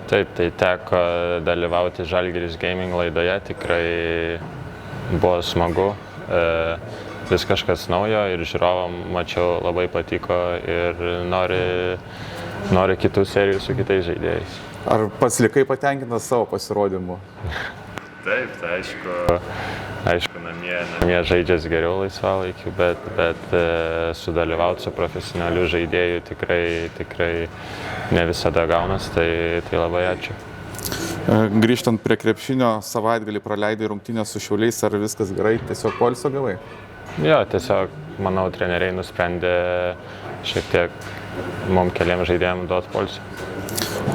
Taip, tai teko dalyvauti Žalgiris Gaming laidoje, tikrai buvo smagu, vis kažkas naujo ir žiūrovam mačiau labai patiko ir nori kitų serijų su kitais žaidėjais. Ar pats likai patenkintas savo pasirodymu? Taip, tai aišku namie žaidžias geriau laisvalaikiu, bet sudalyvauti su profesionaliu žaidėju tikrai ne visada gaunas, tai labai ačiū. Grįžtant prie krepšinio, savaitgalį praleidai rungtynės su Šiauliais, ar viskas gerai, tiesiog poilsio gavai? Jo, tiesiog, manau, treneriai nusprendė šiek tiek mums keliems žaidėjams duoti poilsio.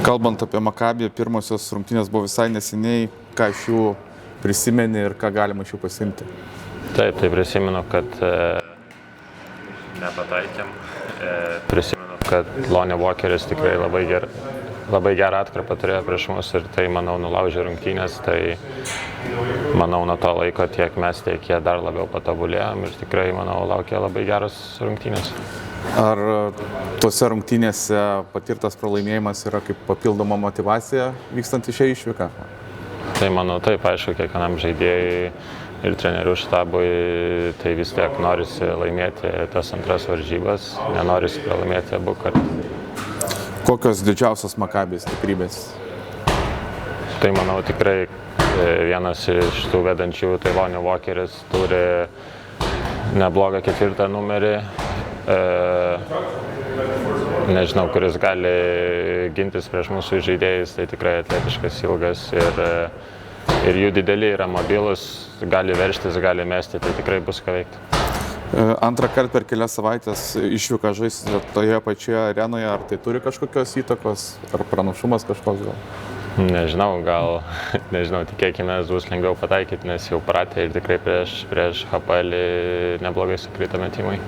Kalbant apie Makabį, pirmosios rungtynės buvo visai neseniai, ką iš jų prisimeni ir ką galima iš jų pasiimti? Taip, tai prisimenu, kad nepataikėm. Prisimenu, kad Lonnie Walkeris tikrai labai gerą atkarpą turėjo prieš mus ir tai, manau, nulaužė rungtynės. Tai, manau, nuo to laiko tiek mes, tiek jie dar labiau patobulėjom ir tikrai, manau, laukia labai geros rungtynės. Ar tuose rungtynėse patirtas pralaimėjimas yra kaip papildoma motyvacija vykstant į šią išvyką? Tai manau, taip, aišku, kiekvienam žaidėjui ir trenerių štabui tai vis tiek norisi laimėti tas antras varžybas, nenorisi pralaimėti abu kartus. Kokios didžiausios Makabės stiprybės? Tai manau tikrai vienas iš tų vedančių, tai Lonnie Walkeris turi neblogą ketvirtą numerį. Nežinau, kuris gali gintis prieš mūsų žaidėjus, tai tikrai atletiškas, ilgas ir jų dideli yra mobilus, gali veržtis, gali mesti, tai tikrai bus ką veikti. Antrą kartą per kelias savaitės išvyką žaisti toje pačioje arenoje, ar tai turi kažkokios įtakos, ar pranašumas kažkoks gal? Nežinau, tikėkime, bus lengviau pataikyti, nes jau pratę ir tikrai prieš HPL neblogai sukrito metimai.